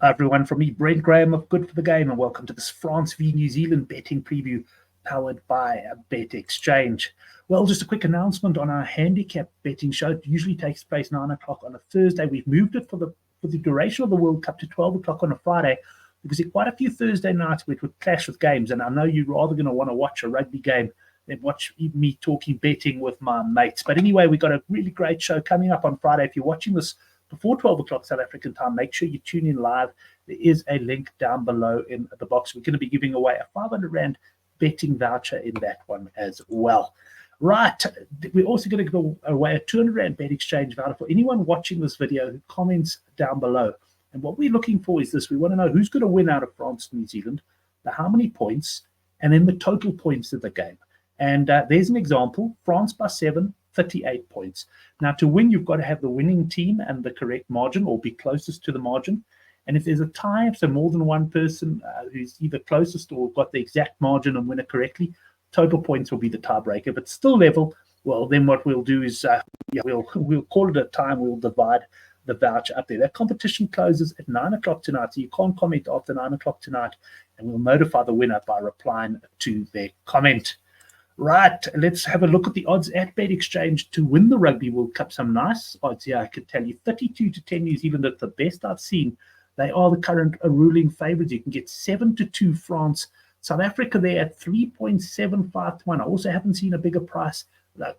Everyone, from me, Brent Graham of Good for the Game, and welcome to this France v New Zealand betting preview powered by Bet Exchange. Well, just a quick announcement on our handicap betting show. It usually takes place 9 o'clock on a Thursday. We've moved it for the duration of the World Cup to 12 o'clock on a Friday because there are quite a few Thursday nights where it would clash with games, and I know you're rather going to want to watch a rugby game than watch me talking betting with my mates. But anyway, we've got a really great show coming up on Friday. If you're watching this before 12 o'clock South African time, make sure you tune in live. There is a link down below in the box. We're going to be giving away a 500 Rand betting voucher in that one as well. Right, we're also going to give away a 200 Rand bet exchange voucher for anyone watching this video who comments down below. And what we're looking for is this. We want to know who's going to win out of France and New Zealand, how many points, and then the total points of the game. And there's an example, France by 7, 38 points. Now, to win, you've got to have the winning team and the correct margin or be closest to the margin. And if there's a tie, so more than one person who's either closest or got the exact margin and win it correctly, total points will be the tiebreaker. If it's still level, well, then what we'll do is we'll call it a time. We'll divide the voucher up there. That competition closes at 9 o'clock tonight, so you can't comment after 9 o'clock tonight, and we'll notify the winner by replying to their comment. Right, let's have a look at the odds at Bet Exchange to win the Rugby World Cup. Some nice odds here, I could tell you. 32-10 New Zealand at the best I've seen. They are the current ruling favourites. You can get 7-2 France. South Africa there at 3.75-1. I also haven't seen a bigger price like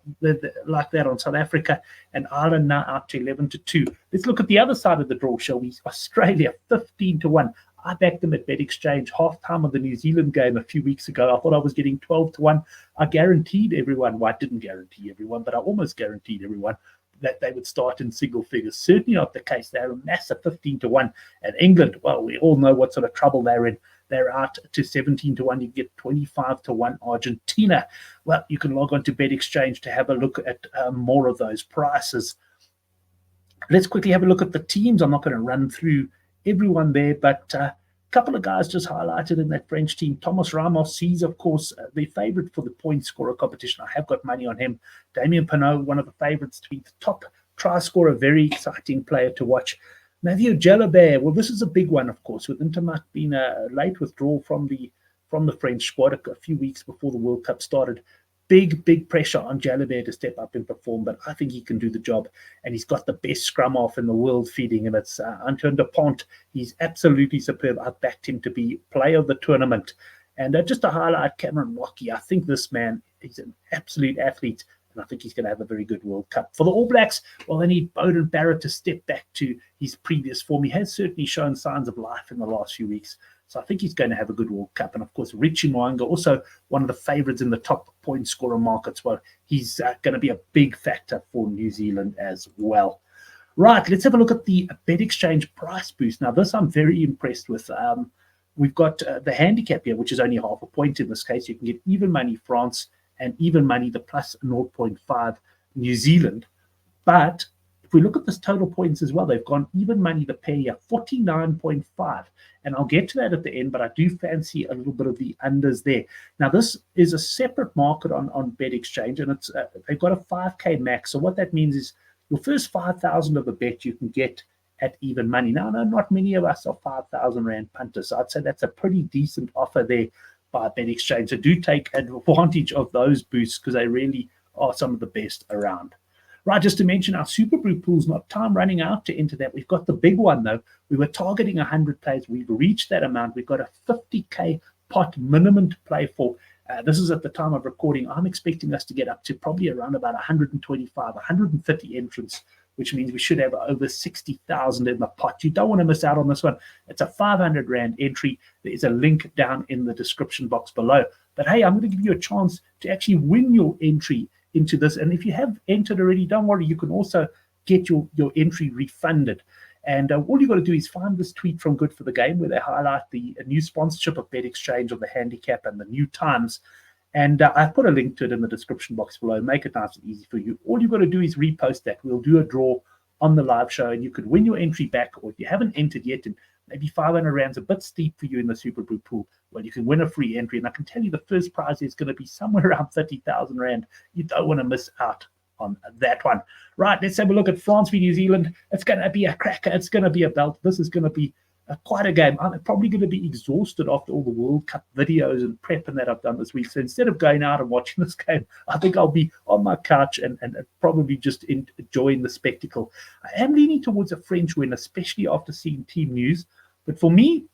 that on South Africa. And Ireland now out to 11-2. Let's look at the other side of the draw, shall we? Australia 15-1. I backed them at Bet Exchange half-time of the New Zealand game a few weeks ago. I thought I was getting 12-1. I guaranteed everyone, well, I didn't guarantee everyone, but I almost guaranteed everyone that they would start in single figures. Certainly not the case. They're a massive 15-1. And England, well, we all know what sort of trouble they're in. They're out to 17-1. You get 25-1. Argentina, well, you can log on to Bet Exchange to have a look at more of those prices. Let's quickly have a look at the teams. I'm not going to run through everyone there, but a couple of guys just highlighted in that French team. Thomas Ramos, he's, of course, the favorite for the point scorer competition. I have got money on him. Damien Penaud, one of the favorites to be the top try scorer, very exciting player to watch. Mathieu Jalabert, well, this is a big one, of course, with Intermarché being a late withdrawal from the French squad a few weeks before the World Cup started. Big pressure on Jalabert to step up and perform, but I think he can do the job. And he's got the best scrum half in the world feeding him. It's Antoine Dupont. He's absolutely superb. I backed him to be player of the tournament. And just to highlight Cameron Wacky, I think this man, he's an absolute athlete, and I think he's going to have a very good World Cup. For the All Blacks, well, they need Beauden Barrett to step back to his previous form. He has certainly shown signs of life in the last few weeks. So I think he's going to have a good World Cup. And, of course, Richie Mo'unga, also one of the favourites in the top point scorer markets. Well, he's going to be a big factor for New Zealand as well. Right, let's have a look at the Bet Exchange price boost. Now, this I'm very impressed with. We've got the handicap here, which is only half a point in this case. You can get even money France and even money the plus 0.5 New Zealand. But if we look at this total points as well, they've gone even money the pair here, 49.5. And I'll get to that at the end, but I do fancy a little bit of the unders there. Now, this is a separate market on Bet Exchange, and it's they've got a 5K max. So what that means is your first 5,000 of a bet you can get at even money. Now, no, not many of us are 5,000 Rand punters. So I'd say that's a pretty decent offer there by Bet Exchange. So do take advantage of those boosts because they really are some of the best around. Right, just to mention our Super Brew pool's not time running out to enter that. We've got the big one, though. We were targeting 100 players. We've reached that amount. We've got a 50K pot minimum to play for. This is at the time of recording. I'm expecting us to get up to probably around about 125, 130 entrants, which means we should have over 60,000 in the pot. You don't want to miss out on this one. It's a 500 Rand entry. There is a link down in the description box below. But hey, I'm going to give you a chance to actually win your entry into this. And if you have entered already, don't worry, you can also get your entry refunded. And all you've got to do is find this tweet from Good for the Game where they highlight the new sponsorship of Bet Exchange of the handicap and the new times. And I've put a link to it in the description box below. Make it nice and easy for you. All you've got to do is repost that. We'll do a draw on the live show, and you could win your entry back. Or if you haven't entered yet, and maybe 500 Rand's a bit steep for you in the Super Brew pool, well, you can win a free entry. And I can tell you the first prize is going to be somewhere around 30,000 Rand. You don't want to miss out on that one. Right, let's have a look at France v New Zealand. It's going to be a cracker. It's going to be a belt. This is going to be quite a game. I'm probably going to be exhausted after all the World Cup videos and prepping that I've done this week. So instead of going out and watching this game, I think I'll be on my couch and probably just enjoying the spectacle. I am leaning towards a French win, especially after seeing team news. But for me,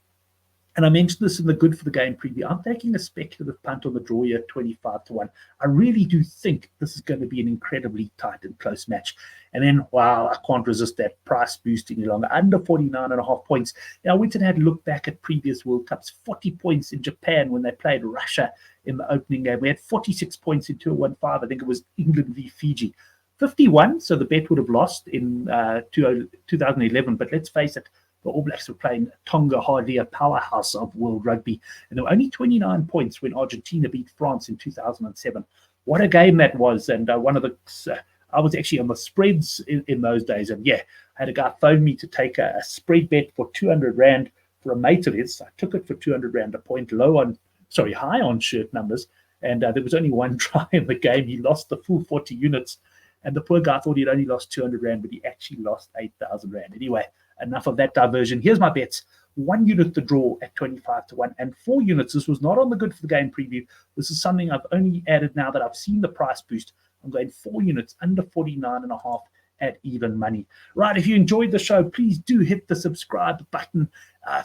and I mentioned this in the Good for the Game preview, I'm taking a speculative punt on the draw here, 25-1. I really do think this is going to be an incredibly tight and close match. And then, wow, I can't resist that price boost any longer. Under 49.5 points. Now, I went and had a look back at previous World Cups. 40 points in Japan when they played Russia in the opening game. We had 46 points in 2-1-5. I think it was England v Fiji. 51, so the bet would have lost in 2011. But let's face it, the All Blacks were playing Tonga, hardly a powerhouse of world rugby. And there were only 29 points when Argentina beat France in 2007. What a game that was. And I was actually on the spreads in those days. And yeah, I had a guy phone me to take a spread bet for 200 Rand for a mate of his. I took it for 200 Rand, a point high on shirt numbers. And there was only one try in the game. He lost the full 40 units. And the poor guy thought he'd only lost 200 Rand, but he actually lost 8,000 Rand. Anyway, enough of that diversion. Here's my bets. 1 unit the draw at 25-1 and 4 units. This was not on the Good for the Game preview. This is something I've only added now that I've seen the price boost. I'm going 4 units under 49.5 at even money. Right, if you enjoyed the show, please do hit the subscribe button.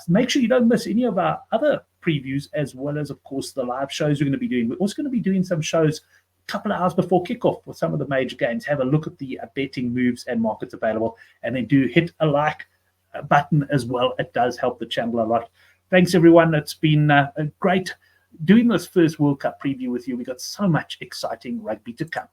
Make sure you don't miss any of our other previews, as well as, of course, the live shows we're going to be doing. We're also going to be doing some shows couple of hours before kickoff for some of the major games. Have a look at the betting moves and markets available, and then do hit a like button as well. It does help the channel a lot. Thanks, everyone. It's been great doing this first World Cup preview with you. We got so much exciting rugby to come.